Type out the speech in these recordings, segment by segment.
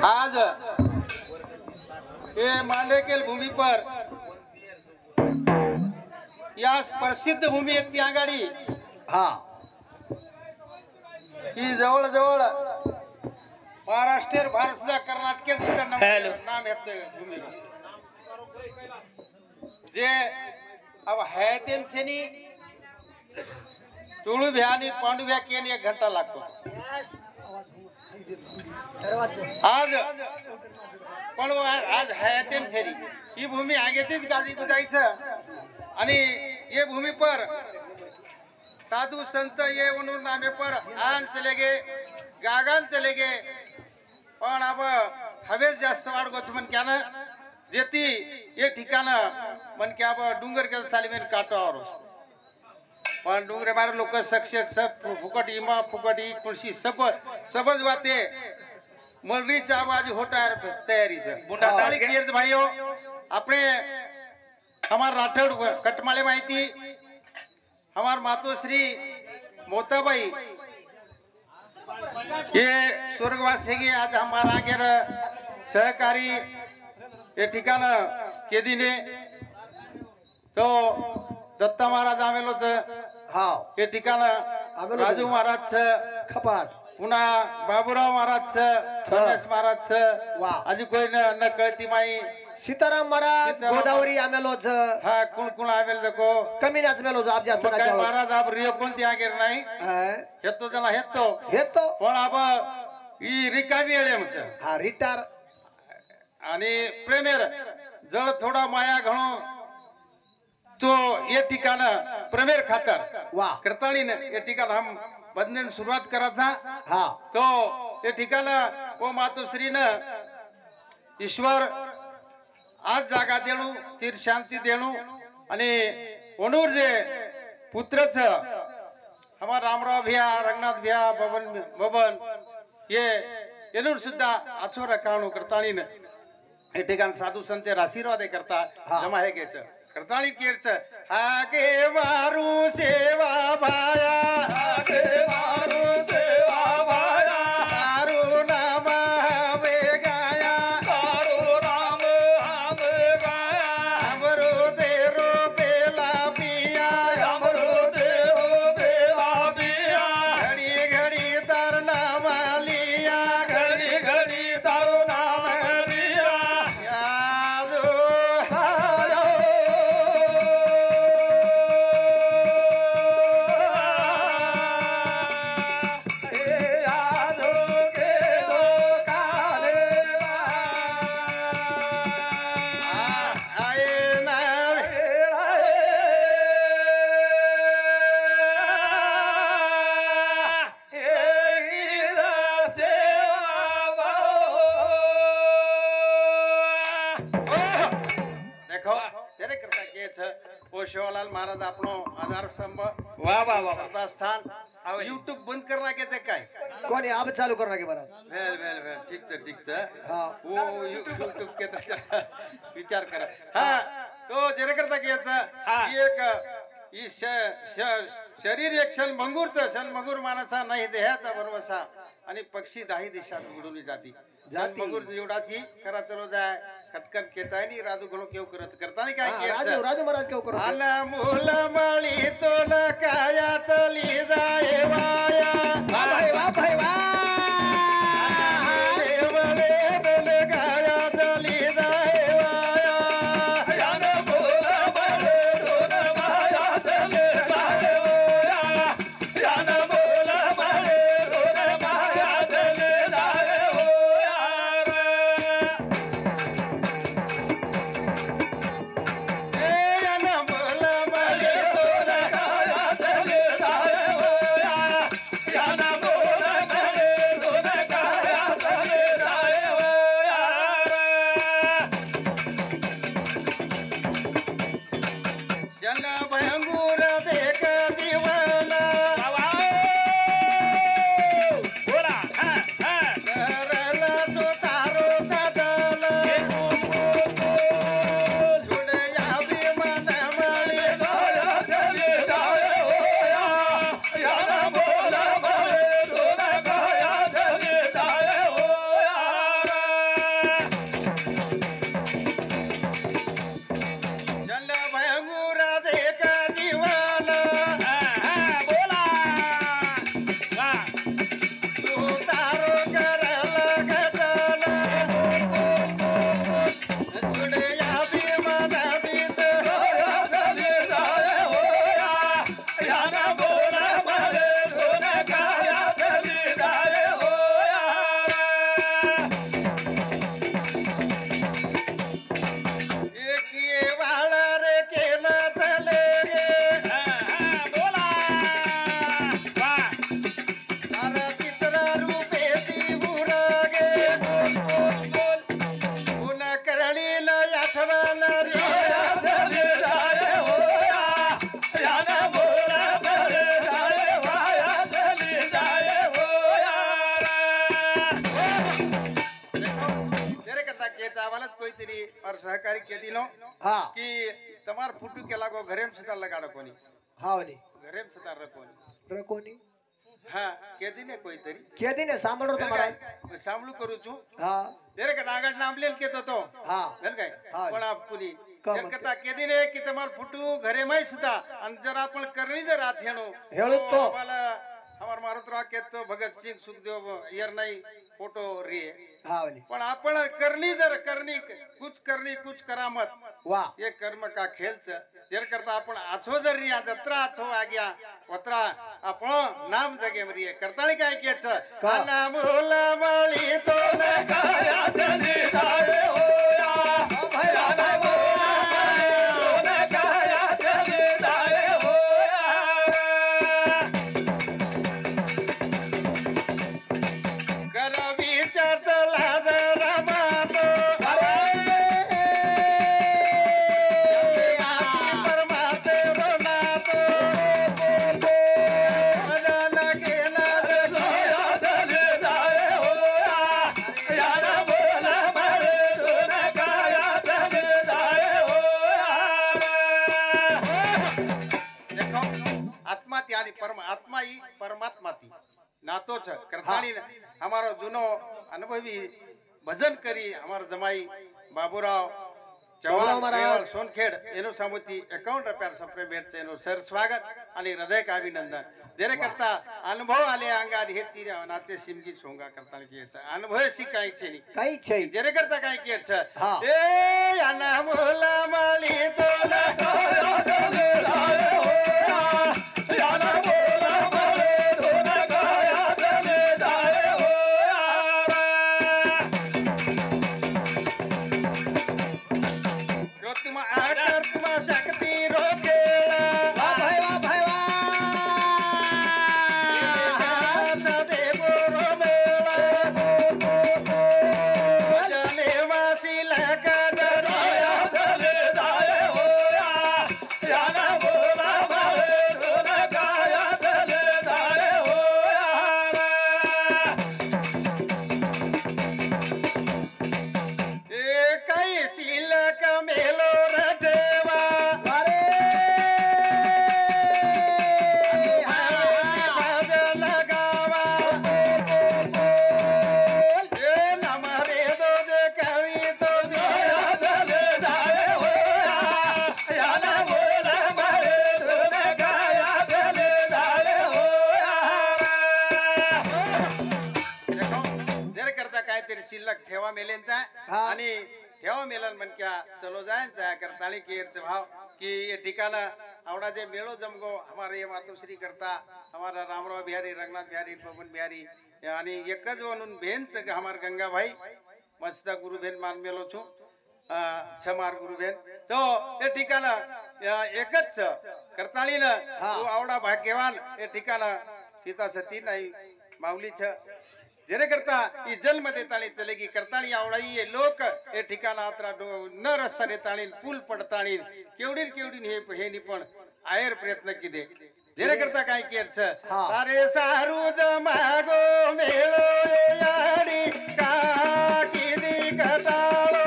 आज ये मांडेकेल भूमि पर या प्रसिद्ध भूमी एक आघाडी हा ही जवळ जवळ महाराष्ट्र भारत सुद्धा कर्नाटक सुद्धा नाम येतं भूमीला जे अब है तेमछेनी तुळू भ्या आणि पांडू भ्या केन 1 घंटा लागतो आज पण आज है तेमछेनी ही भूमी आगे तेच गादी गुजायचं आणि ये भूमि पर साधु संत ये उन्होंने नामे पर आन चले गए गागान चले गए पण अब हवेस जास्त वाढ गोच मन क्या ना देती ये ठिकाण मन क्या अब डूंगर के सालीमेन काटावर पण डूंगरे बारे लोक सक्सेस सब फुकट इमा फुकट ई कुर्सी सब सबज वाते मलरीचा आवाज होता तैयारी बुंडा डाली क्लियर भाइयों अपने हमार राठौड़ कटमाले माहिती हमार मातोश्री मोताबाई ये स्वर्गवास है आज हमारा आगे सहकारी ये ठिकाण के दिने तो दत्ता महाराज आमेलोच हा ये ठिकाण राजू महाराज खपाट पुन्हा बाबूराव महाराज गणेश महाराज वा अजून कोई न कळती माई सीताराम महाराज गोदावरी आमेलोज हा कुण आमेल जको कमी नाच मेलोज आप जास्त काय महाराज आप रियो कोणती आगे नाही हेतो जला हेतो पण अब ई रिकामी येळे मच हा रिटार आणि प्रेमेर जळ थोडा माया घणो तो ये ठिकाण प्रेमेर खातर वा करताळी ने ये ठिकाण हम बदने सुरुवात कराचा हा तो ये ठिकाण ओ मातोश्री न ईश्वर आज जागा देणू चिर शांती देणू आणि ओनूर जे पुत्रच हमारा रामराव भैया रंगनाथ भैया बबन ये एनूर सुद्धा आछो रखाणू करताळी ने हे ठिकाण साधू संत आशीर्वाद करता जमा हे गेच करताळी केरच हागे मारू सेवा भाया हागे मारू सेवा भाया मारू नाम हवे गाया मारू नाम हवे गाया अमरो देरो बेला पिया अमरो देरो बेला पिया घड़ी घड़ी तार नाम लिया घड़ी घड़ी तार नाम लिया यादो शिवलाल महाराज आपनो आधार स्तंभ वाह वाह वाह श्रद्धा स्थान यूट्यूब बंद करना के काय कोणी आप चालू करना के महाराज वेल वेल वेल ठीक छ हां वो यूट्यूब के विचार करा हां तो जरे करता के एक इस शरीर एक क्षण मंगूरचं क्षण मंगूर मानसा नाही देहाचा भरवसा आणि पक्षी 10 दिशात उडून जाती जाती मंगूर जेवढाची करा चलो जाय खटकन केताय नी राजू घणो केव करत करतानी काय राजू राजू महाराज केव करत आला मूल मळी तो न काया चली जाय वाया वाह भाई वाह માર સહકારી કેદીનો હા કે તમાર ફૂટું કે લાગો ઘરેમ સતા લગાડો કોની હા ઓલી ઘરેમ સતા રકોની રકોની હા કેદીને કોઈ તરી કેદીને સાંભળો તમારા સાંભળું કરું છું હા ત્યારે કે નાગજ નામ લેન કેતો તો હા નલગાય હા. પણ આપ પૂરી કમ એમ કરતા કેદીને કે તમાર ફૂટું ઘરે માં સતા અને જરા પણ કરણી જ રાથેણો હેળું તો. અમાર મારો તો કે તો ભગત સિંહ સુખદેવ યર નહીં ફોટો રે હા ઓલી પણ આપણ કરણી જર કરણી कुछ करामत वाह ये कर्म का खेल छ तेर करता आपण आछो जर रिया जत्रा आछो आ गया वत्रा आपण नाम जगे मरिये करताळी काय के छ का? नाम ओलावळी तो न काया जनी दारे होया भाई भाई तो न काया जनी दारे होया कर विचार चला जरा मातो परमात्मा ही परमात्मा थी नातो छ करताणी हमारो जुनो अनुभवी भजन करी हमारो जमाई बाबूराव चव्हाण महाराज सोनखेड एनो सामोती 51 रुपया सप्रे भेट एनो सर स्वागत आणि हृदय का अभिनंदन जेरे करता अनुभव आले अंगात हे तीर नाचे सिमगी सोंगा करता की अनुभव सी काही छे नी काही छै जेरे करता काही के छ हा. ए याना मोला माली तोला शक्ति रोकेला वाह भाई वाह भाई वाह सदेव रोमेला जले वासी लका दरिया चले जाए होया याना बोला मारे धुन गाया चले जाए होया ए कई सिलक मेलो शिल्लक ठेवा मेलेंचा आणि ठेवा मेलन म्हण क्या चलो जायचा करताली केरचे भाव कि ये ठिकाना आवडा जे मेळो जमगो हमारे ये मातोश्री करता हमारा रामराव बिहारी रंगनाथ बिहारी पवन बिहारी आणि एकच वनून भेनच हमार गंगाभाई मस्त गुरु भेन मान मेलो छु छमार गुरु भेन तो ये ठिकाना एकच करताली न आवडा भाग्यवान ये ठिकाना सीता सती नाही माऊली छ जेरे करता ई जन्म देताणी चलेगी करताणी आवडाई ये लोक हे ठिकाणा आत्रा न रस्ता देताणी पुल पडताणी केवडी हे निपण आयर प्रयत्न किदे जेरे करता काय केर छ अरे सारू जमागो मेळो याडी का किदी कटाळो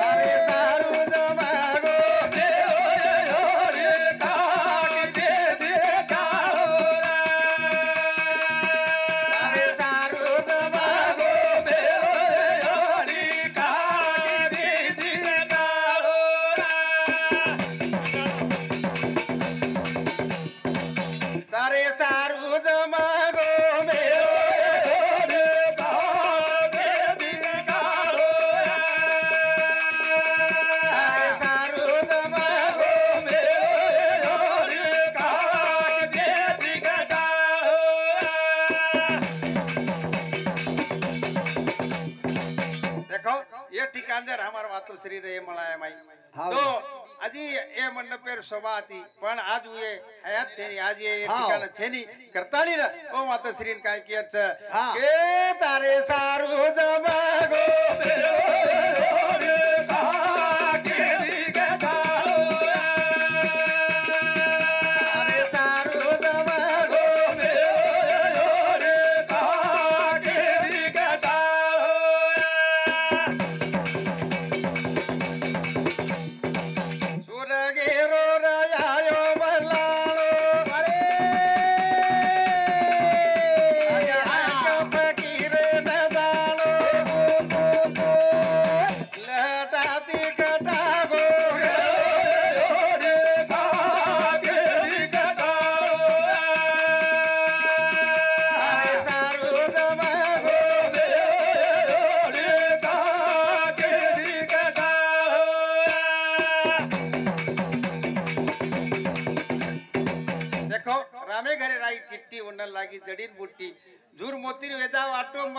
अरे सारू जमागो मेळो याडी का किदी काळो अरे सारू जमागो मेळो याडी का किदी काळो तारे सारू जमागो मेरो रे कागे दिन काळो तारे सारू जमागो मेरो रे कागे दिन काळो देखो ये ठिकाण जर हमार वातो श्री रे मळाय माई तो आजी ए मंडपेर शोभा હતી પણ આજ હું એ હયાત છે આજ એ ઠિકાણા છે ની કરતાલી ને ઓ માતો શ્રી કાઈ કે છે કે તારે સારું જમાગો મેરો રે કાકે દીકે કાળો તારે સારું જમાગો મેરો રે કાકે દીકે કાળો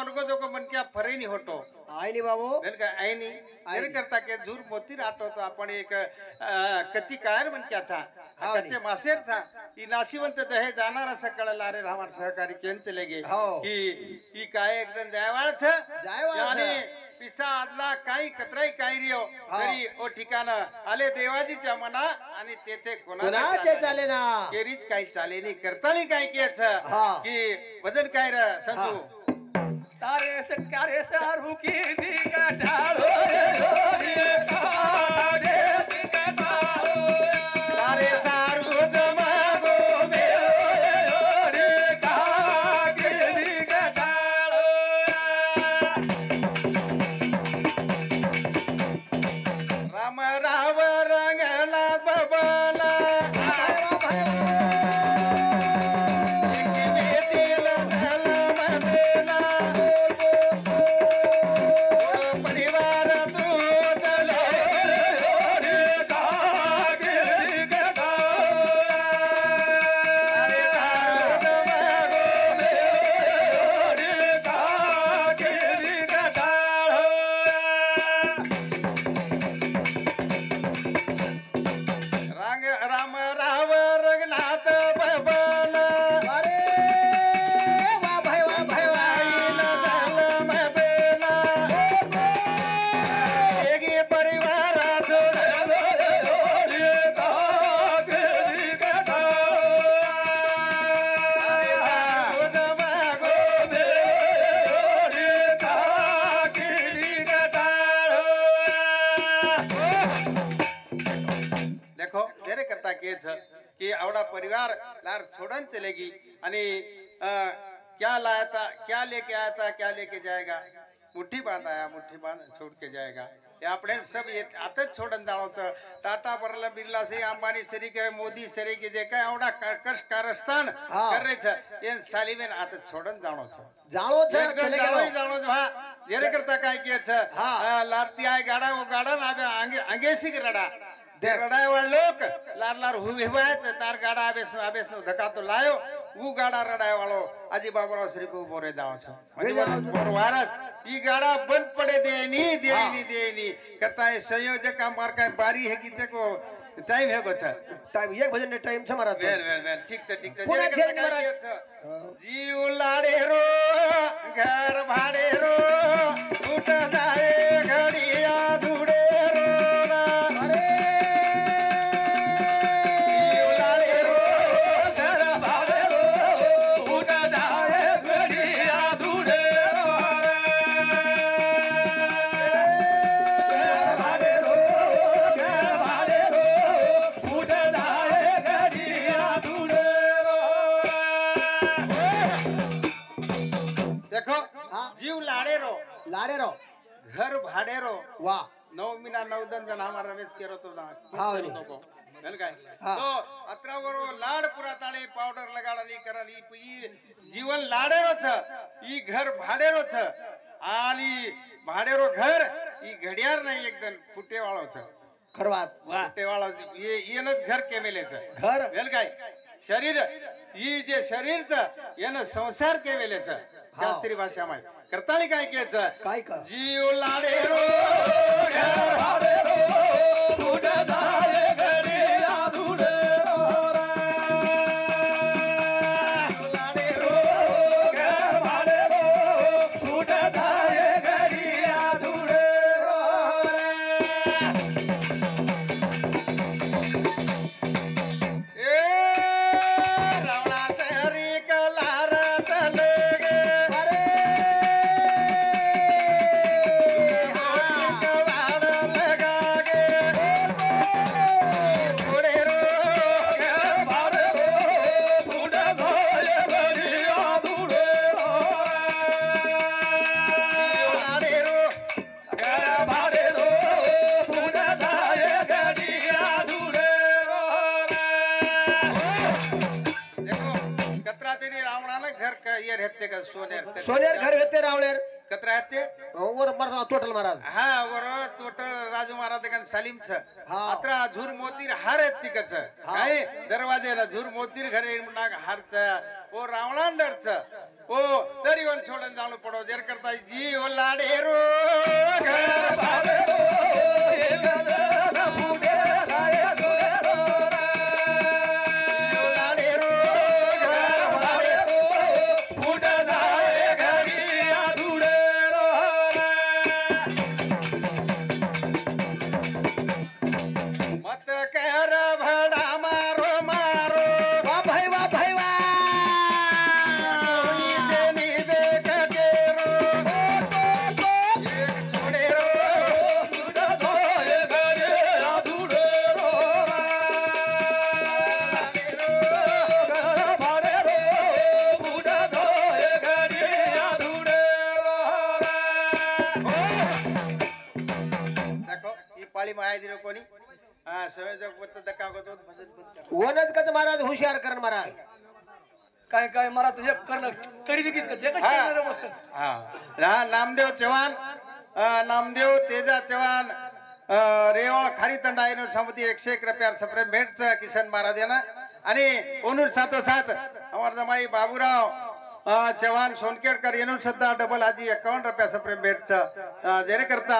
मनगो जो को मन क्या फरे नहीं होतो आई नहीं बाबू वेल का आई नहीं तेरे करता के झूर मोती राटो तो आपण एक कच्ची कायर मन क्या था हाँ कच्चे मासेर था ई नाशिवंत दहे जाणार सकळ लारे हमार सहकारी केन चले गे हो. की ई काय एकदम जायवाळ छ जायवाळ छ. यानी पिसा आदला काही कतराई काही रियो हा. तरी ओ ठिकाण आले देवाजीच्या मना आणि तेथे कोणाचे चाले ना केरीच काही चाले नाही करताली काय केच हा. की वजन काय र संजू तारे से क्यारे सारू की दी कटालो रे कागे दी कटालो तारे सारू जमागो मे रे कागे दी कटालो राम राव रंगला बबला दिल धल मदला परिवार तू चलो रे कागे दी कटालो तारे सारू जमागो मे रे कागे दी कटालो रांग राम राव रंगनाथ बबला अरे वा भाई वा भाई वा धल मदला एगी परिवार छोड़ रे कागे दी कटालो सारू जमागो रे कागे दी कटालो देखो तेरे करता के छ कि आवड़ा परिवार लार छोड़न चलेगी आणि क्या लाया था क्या लेके आया था क्या लेके जाएगा मुट्ठी बांध आया मुट्ठी बांध छोड़ के जाएगा ये આપણે सब ये आतच छोड़न जाणो छ टाटा बरला बिरला से अंबानी सरी के मोदी सरी के जे काय आवड़ा कर्कश कारस्थान हाँ. कर रे छ ये सालीवेन आतच छोड़न जाणो छ जाणो छे एकदम चले जाणो गेलो जाणो हा जेरे करता काय के छ हाँ. लारती आय गाडा वो गाडा ना आबे आंगे आंगेसी के रडा ते रडाय वाळ लोक लार लार हुवायच तार गाडा आबेस आबेस नो धक्का तो लायो वो गाडा रडाय वाळो आजी बाबराव श्री को बोरे दाव छ म्हणजे बोर वारस ई गाडा बंद पडे देनी करता है संयोजक मार काय बारी है की को टाइम है को छ टाइम एक भजन टाइम छ मारा तो वेल ठीक छ पुन्हा जेरे छेद करता काय महाराज. छ जीव लाडे रो घर भाडे रो उठ जाए घडिया धुडे रो अरे जीव लाडे रो तेरा भावे रो उठ जाए घड़िया दूरे रो तेरा भावे रो उठ जाए घड़िया दूरे रो देखो हाँ. जीव लाडे रो लारे रो घर भाडे रो वाह 9 मीना 9 दन दन हमारा रमेश केरो तो ना हाँ, केरो तो को गल काय हाँ. तो अत्रावरो लाड पुरा ताळे पावडर लगाडली करली ई जीवन लाडेरो छ ई घर भाडेरो छ आणि भाडेरो घर ई घडियार नाही एकदम फुटेवाळो छ खरवात फुटेवाळो ये येनच घर केमेले छ घर गल काय शरीर ई जे शरीर छ येन संसार केमेले छ शास्त्री भाषा में करताली काय के छ काय का जीव लाडेरो घर भावे रो उठ जाए घड़िया दूरे रो लाडेरो भावे रो उठ जाए घड़िया दूरे रो ए रावणा शहरी कलार चले गे अरे कवाड़ लगा गे थोड़े रो भावे रो उठ जाए घड़िया दूरे रो लाडेरो भावे रो उठ जाए घड़िया दूरे रो देखो कतरा तेरी रावणा ना घर का ये रहते का सोनेर सोनेर घर होते रावळेर कतरा रहते वर मरदा टोटल महाराज हा वर तोट राजू महाराज देखन सलीम छ हा. अत्रा झूर मोतीर हार एत्ती कच हा. काय दरवाजेला झूर मोतीर घरे नाग हार छ ओ रावणांदर छ ओ तरी वन छोड़न जाणू पडो जर करता जी ओ लाडे रो घर भाडे रो गदा बुडे राय दुडे रो ओ लाडे रो घर भाडे रो बुडे जाय घरी दुडे रो मत कर भडा मारो मारो वा भाई वा भाई वा कोई जेनी देख के रो एक छोड़े रो बुडे जाय घरी दुडे रो लाडे रो भाडे रो बुडे जाय घरी दुडे रो देखो ही पाळी माया दिलो कोणी हा संयोजक पत्त धक्का होतो भजन पत्त वनच कच महाराज हुशार करण महाराज काय काय मला तुझे करणं कडी दिकीच का एकच हा. करणं बसकच हा नामदेव चव्हाण नामदेव तेजा चव्हाण रेवाळ खारी तंडा येणूर समिती 101 रुपयार सप्रेम भेटच किशन महाराज यांना आणि ओनूर साथोसाथ अमर जमाई बाबूराव चव्हाण सोनकेडकर येणूर सुद्धा डबल आजी 51 रुपया सप्रेम भेटच जेणे करता